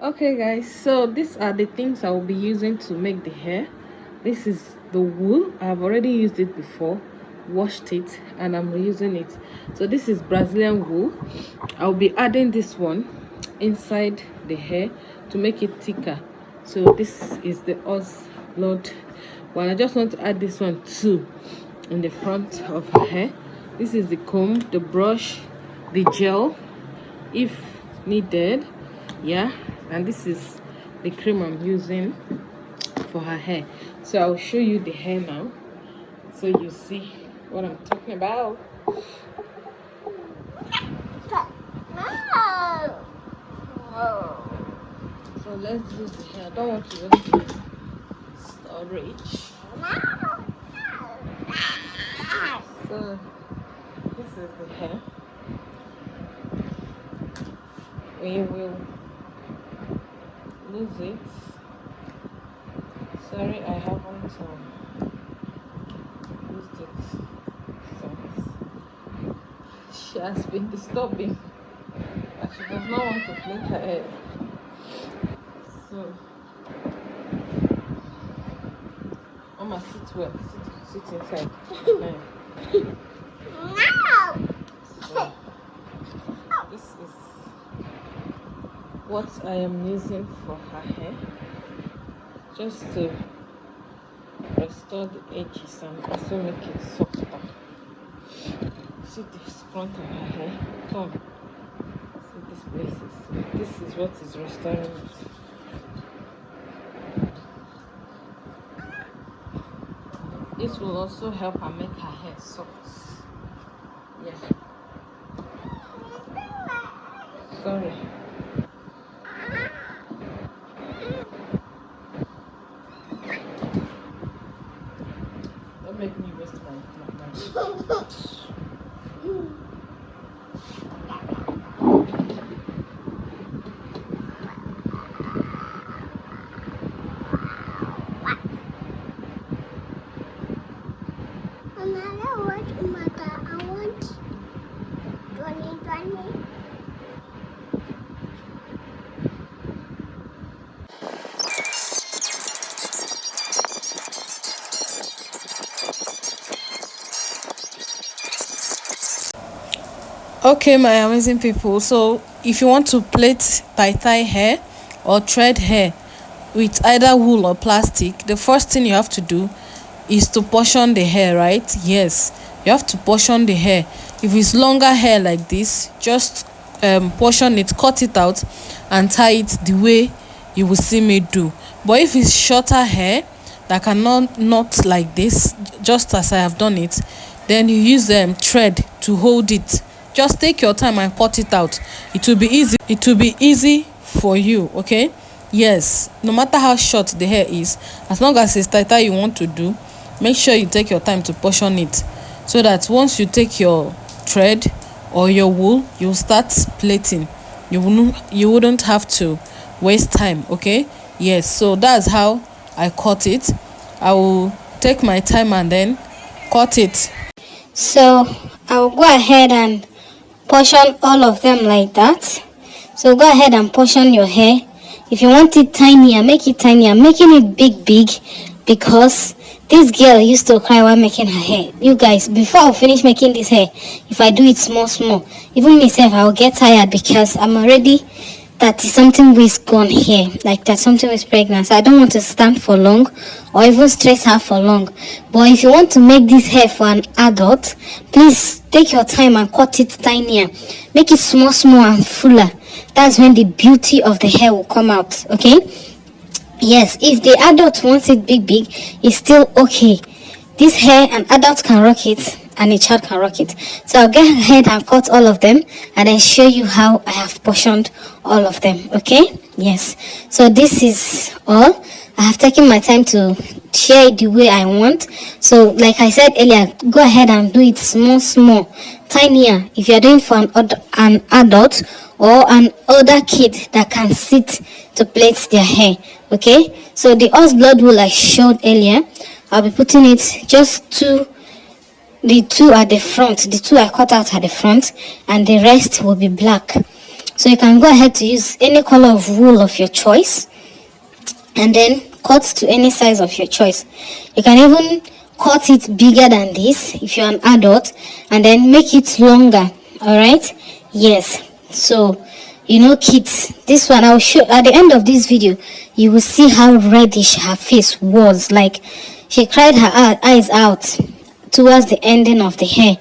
Okay guys, so these are the things I will be using to make the hair. This is the wool. I've already used it before, washed it, and I'm reusing it. So this is Brazilian wool. I'll be adding this one inside the hair to make it thicker. So this is the Oz Blood one. I just want to add this one too in the front of her hair. This is the comb, the brush, the gel if needed. Yeah, and this is the cream I'm using for her hair. So I'll show you the hair now so you see what I'm talking about. So let's use the hair. I don't want to really storage. So this is the hair. We will lose it. Sorry, I haven't used it since. She has been disturbing, and she does not want to plait her hair. So, Mama, sit well. Sit inside. So, this is what I am using for her hair, just to restore the edges and also make it softer. See this front of her hair? Come. See these places. This is what is restoring it. This will also help her make her hair soft. Yeah. Sorry. Don't make me waste my Okay, my amazing people, so if you want to plait tie hair or thread hair with either wool or plastic, the first thing you have to do is to portion the hair, right? Yes, you have to portion the hair. If it's longer hair like this, just portion it, cut it out and tie it the way you will see me do. But if it's shorter hair that cannot knot like this, just as I have done it, then you use thread to hold it. Just take your time and cut it out. It will be easy for you. Okay, yes, no matter how short the hair is, as long as it's tighter you want to do, make sure you take your time to portion it, so that once you take your thread or your wool, you'll start plaiting. You wouldn't have to waste time. Okay, yes, so that's how I cut it. I will take my time and then cut it. So I will go ahead and portion all of them like that. So go ahead and portion your hair. If you want it tinier, make it tinier. Making it big because this girl used to cry while making her hair. You guys, before I finish making this hair, if I do it small, even myself I will get tired because I'm already 30 something weeks gone here, like that something is pregnant. So I don't want to stand for long or even stress her for long. But if you want to make this hair for an adult, please take your time and cut it tinier. Make it small and fuller. That's when the beauty of the hair will come out. Okay, yes, if the adult wants it big, it's still okay. This hair an adult can rock it and a child can rock it. So I'll go ahead and cut all of them and then show you how I have portioned all of them. Okay, yes, so this is all. I have taken my time to share it the way I want. So like I said earlier, go ahead and do it small, tinier. If you're doing for an adult or an older kid that can sit to plait their hair. Okay, so the horse blood wool I showed earlier, I'll be putting it just the two at the front. The two I cut out at the front, and the rest will be black. So you can go ahead to use any color of wool of your choice, and then cut to any size of your choice. You can even cut it bigger than this if you're an adult, and then make it longer. All right, yes. So kids, this one I'll show at the end of this video. You will see how reddish her face was. Like, she cried her eyes out towards the ending of the hair.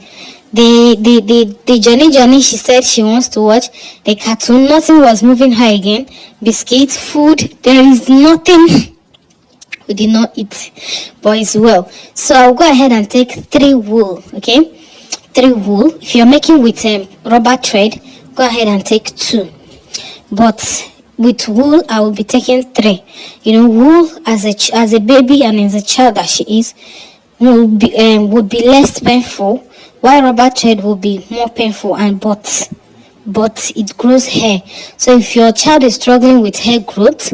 The journey she said she wants to watch the cartoon. Nothing was moving her again. Biscuits, food, there is nothing. We did not eat, but it's well. So I'll go ahead and take 3 wool. Okay, 3 wool. If you're making with rubber thread, go ahead and take 2, but with wool I will be taking 3. Wool as a baby and as a child that she is would be less painful, while rubber thread will be more painful, and but it grows hair. So if your child is struggling with hair growth,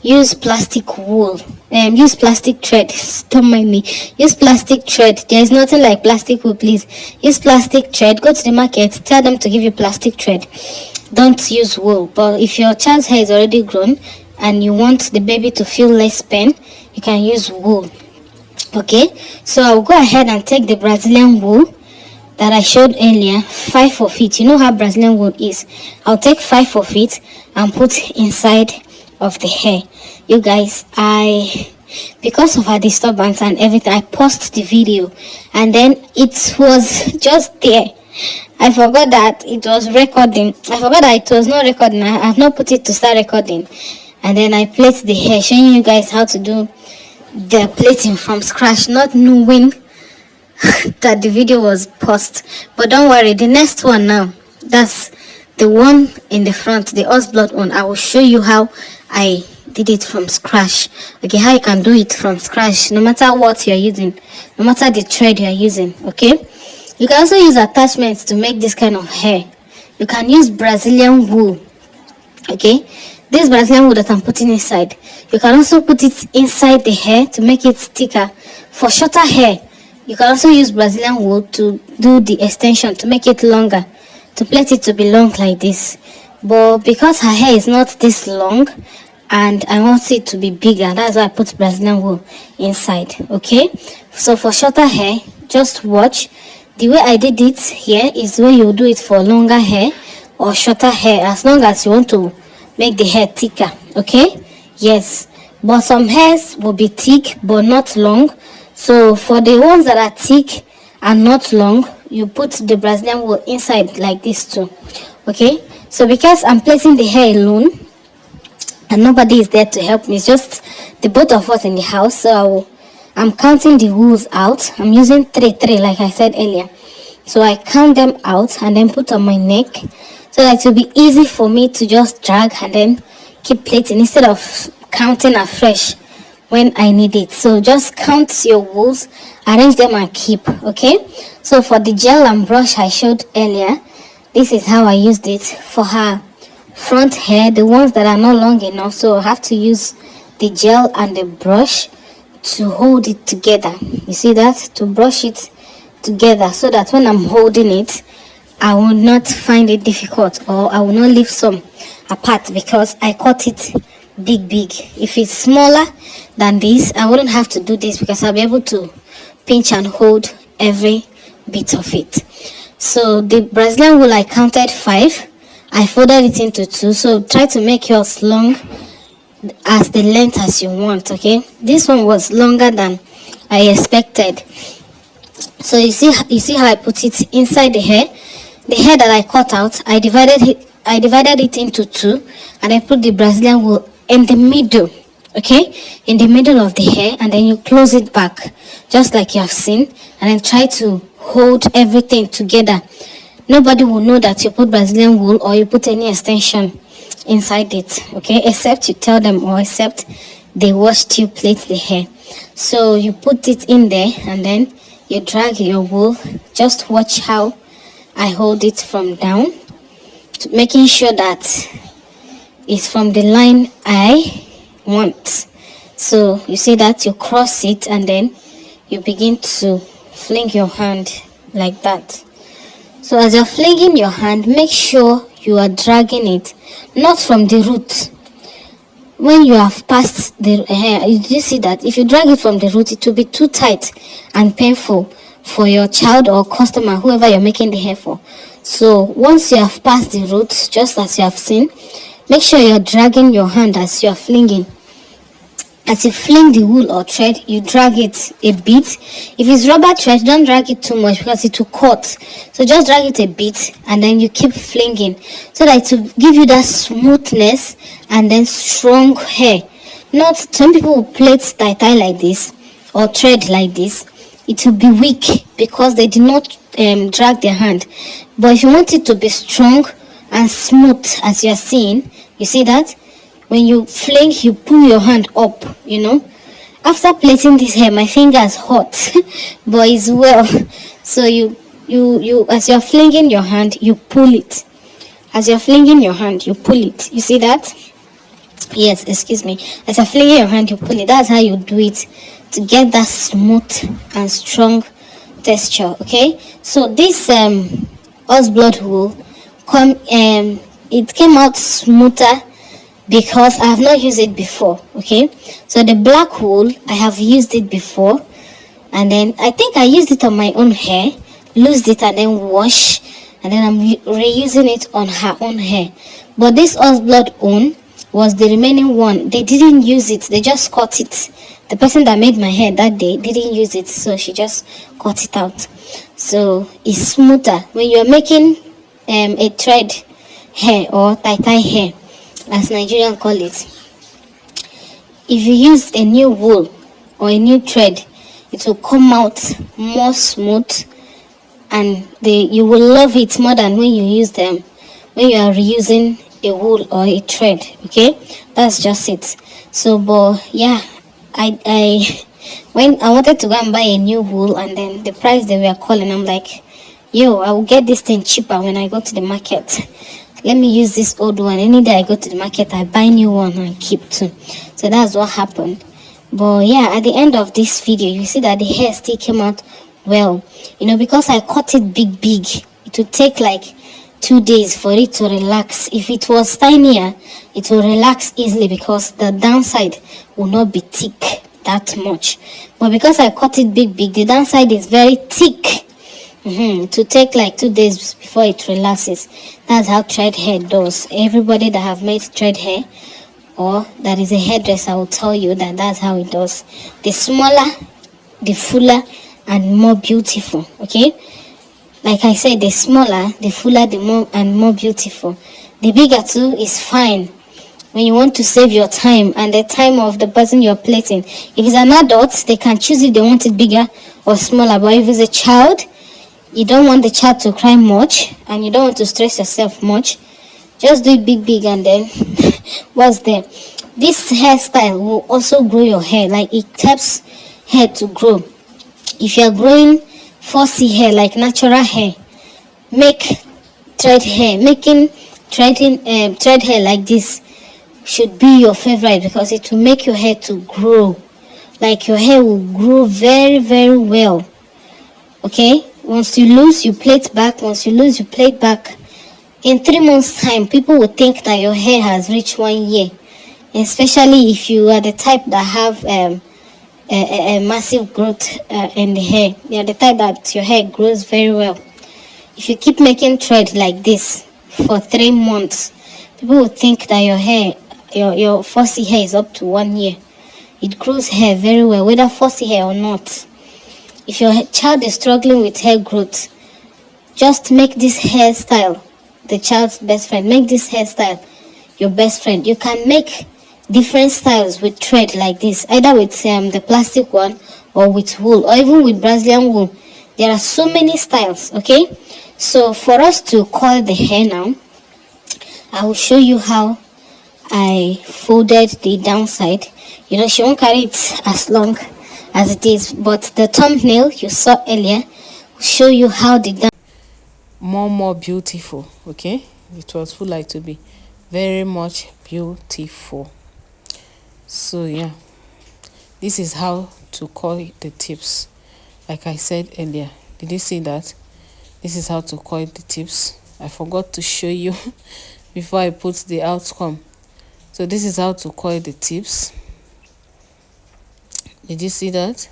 use plastic wool. Use plastic thread. Don't mind me. Use plastic thread. There is nothing like plastic wool, please. Use plastic thread. Go to the market, tell them to give you plastic thread. Don't use wool. But if your child's hair is already grown and you want the baby to feel less pain, you can use wool. Okay, so I'll go ahead and take the Brazilian wool that I showed earlier, 5 of it. You know how Brazilian wool is. I'll take 5 of it and put inside of the hair. You guys, because of our disturbance and everything, I paused the video, and then it was just there. I forgot that it was recording. I forgot that it was not recording. I have not put it to start recording, and then I plait the hair, showing you guys how to do the plaiting from scratch, not knowing that the video was paused. But don't worry, the next one now, that's the one in the front, the horse blood one. I will show you how I did it from scratch. Okay, how you can do it from scratch, no matter what you're using, no matter the thread you're using. Okay, you can also use attachments to make this kind of hair. You can use Brazilian wool. Okay, this Brazilian wool that I'm putting inside, you can also put it inside the hair to make it thicker. For shorter hair, you can also use Brazilian wool to do the extension, to make it longer, to plait it to be long like this. But because her hair is not this long and I want it to be bigger, that's why I put Brazilian wool inside. Okay, so for shorter hair, just watch. The way I did it here is the way you do it for longer hair or shorter hair, as long as you want to make the hair thicker. Okay, yes, but some hairs will be thick but not long. So for the ones that are thick and not long, you put the Brazilian wool inside like this too. Okay, so because I'm placing the hair alone and nobody is there to help me, it's just the both of us in the house, so I'm counting the wools out. I'm using 3 like I said earlier. So I count them out and then put on my neck, so that it will be easy for me to just drag and then keep plaiting instead of counting afresh when I need it. So just count your wools, arrange them and keep. Okay, so for the gel and brush I showed earlier, this is how I used it for her front hair, the ones that are not long enough. So I have to use the gel and the brush to hold it together. You see that? To brush it together, so that when I'm holding it, I will not find it difficult, or I will not leave some apart because I cut it big. If it's smaller than this, I wouldn't have to do this because I'll be able to pinch and hold every bit of it. So the Brazilian wool, I counted 5. I folded it into 2. So try to make yours long as the length as you want. Okay, this one was longer than I expected. So you see how I put it inside the hair. The hair that I cut out, I divided it into 2, and I put the Brazilian wool in the middle. Okay, in the middle of the hair, and then you close it back just like you have seen, and then try to hold everything together. Nobody will know that you put Brazilian wool or you put any extension inside it. Okay, except you tell them, or except they watched you plait the hair. So you put it in there and then you drag your wool. Just watch how I hold it from down, making sure that it's from the line I want. So you see that you cross it and then you begin to fling your hand like that. So as you're flinging your hand, make sure you are dragging it, not from the root. When you have passed the hair, you see that if you drag it from the root, it will be too tight and painful for your child or customer, whoever you're making the hair for. So once you have passed the root, just as you have seen, make sure you're dragging your hand as you're flinging. As you fling the wool or thread, you drag it a bit. If it's rubber thread, don't drag it too much because it will cut. So just drag it a bit and then you keep flinging so that it will give you that smoothness and then strong hair. Not some people will plait tie like this or thread like this. It will be weak because they did not drag their hand. But if you want it to be strong and smooth, as you are seeing, you see that? When you fling, you pull your hand up, After plaiting this hair, my fingers hot, but it's well. So you as you're flinging your hand, you pull it. As you're flinging your hand, you pull it. You see that? Yes, excuse me. As you're flinging your hand, you pull it. That's how you do it to get that smooth and strong texture. Okay. So this horse blood wool it came out smoother because I have not used it before. Okay, so the black wool, I have used it before, and then I think I used it on my own hair, loosed it and then wash, and then I'm reusing it on her own hair. But this horse blood own was the remaining one. They didn't use it, they just cut it. The person that made my hair that day didn't use it, so she just cut it out. So it's smoother when you're making a thread hair or tie hair, as Nigerians call it. If you use a new wool or a new thread, it will come out more smooth, and you will love it more than when you use them when you are reusing a wool or a thread. Okay, that's just it. So but yeah, I when I wanted to go and buy a new wool, and then the price they were calling, I'm like, yo, I will get this thing cheaper when I go to the market. Let me use this old one. Any day I go to the market, I buy new one and keep too. So that's what happened. But yeah, at the end of this video, you see that the hair still came out well. Because I cut it big, it would take like 2 days for it to relax. If it was tinier, it will relax easily because the downside will not be thick that much. But because I cut it big, the downside is very thick. To take like 2 days before it relaxes. That's how thread hair does. Everybody that have made thread hair or that is a hairdresser will tell you that that's how it does. The smaller, the fuller, and more beautiful. Okay, like I said, the smaller, the fuller, the more beautiful. The bigger too is fine when you want to save your time and the time of the person you're plaiting. If it's an adult, they can choose if they want it bigger or smaller. But if it's a child, you don't want the child to cry much and you don't want to stress yourself much, just do it big and then what's there. This hairstyle will also grow your hair, like it helps hair to grow. If you're growing fussy hair like natural hair, make thread hair. Making thread hair like this should be your favorite because it will make your hair to grow. Like your hair will grow very, very well. Okay, once you lose, you plait back. Once you lose, you plait back. In 3 months time, people will think that your hair has reached 1 year, especially if you are the type that have a massive growth in the hair. You're the type that your hair grows very well. If you keep making thread like this for 3 months, people will think that your hair, your fussy hair is up to 1 year. It grows hair very well, whether fussy hair or not. If your child is struggling with hair growth, just make this hairstyle the child's best friend. Make this hairstyle your best friend. You can make different styles with thread like this, either with the plastic one or with wool or even with Brazilian wool. There are so many styles. Okay, so for us to coil the hair now, I will show you how I folded the downside. She won't carry it as long as it is, but the thumbnail you saw earlier will show you how the more beautiful. Okay, it was full like to be very much beautiful. So yeah, this is how to coil the tips. Like I said earlier, did you see that? This is how to coil the tips. I forgot to show you before I put the outcome. So this is how to coil the tips. Did you see that?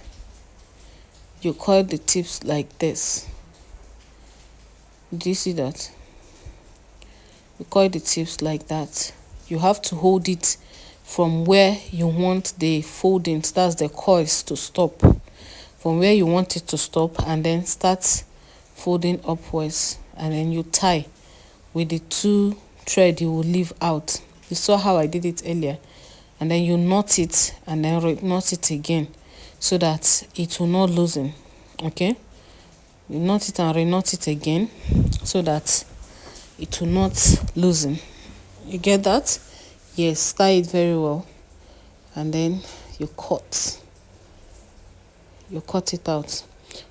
You coil the tips like this. Did you see that? You coil the tips like that. You have to hold it from where you want the foldings, that's the coils, to stop. From where you want it to stop, and then start folding upwards, and then you tie with the 2 thread you will leave out. You saw how I did it earlier. And then you knot it and then re-knot it again so that it will not loosen. Okay, you knot it and re-knot it again so that it will not loosen. You get that? Yes, tie it very well, and then you cut it out.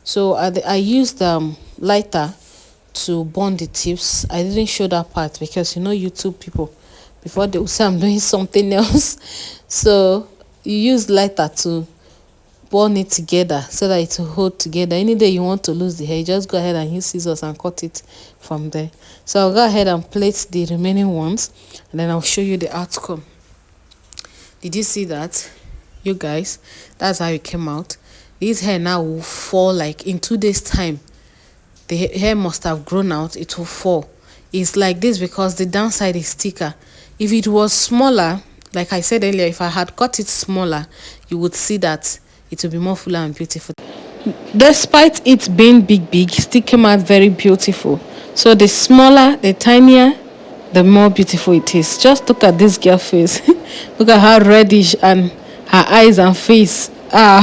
So I used lighter to burn the tips. I didn't show that part because YouTube people, before they will say I'm doing something else. So you use lighter to burn it together so that it will hold together. Any day you want to lose the hair, just go ahead and use scissors and cut it from there. So I'll go ahead and plait the remaining ones, and then I'll show you the outcome. Did you see that, you guys? That's how it came out. This hair now will fall like in 2 days time. The hair must have grown out, it will fall. It's like this because the downside is thicker. If it was smaller, like I said earlier, if I had cut it smaller, you would see that it will be more fuller and beautiful. Despite it being big, it still came out very beautiful. So the smaller, the tinier, the more beautiful it is. Just look at this girl face. Look at how reddish and her eyes and face are,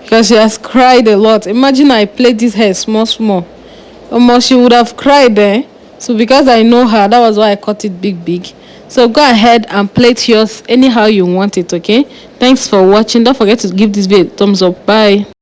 because she has cried a lot. Imagine I played this hair small. Almost she would have cried there. So because I know her, that was why I cut it big. So go ahead and plait yours anyhow you want it. Okay, thanks for watching. Don't forget to give this video a thumbs up. Bye.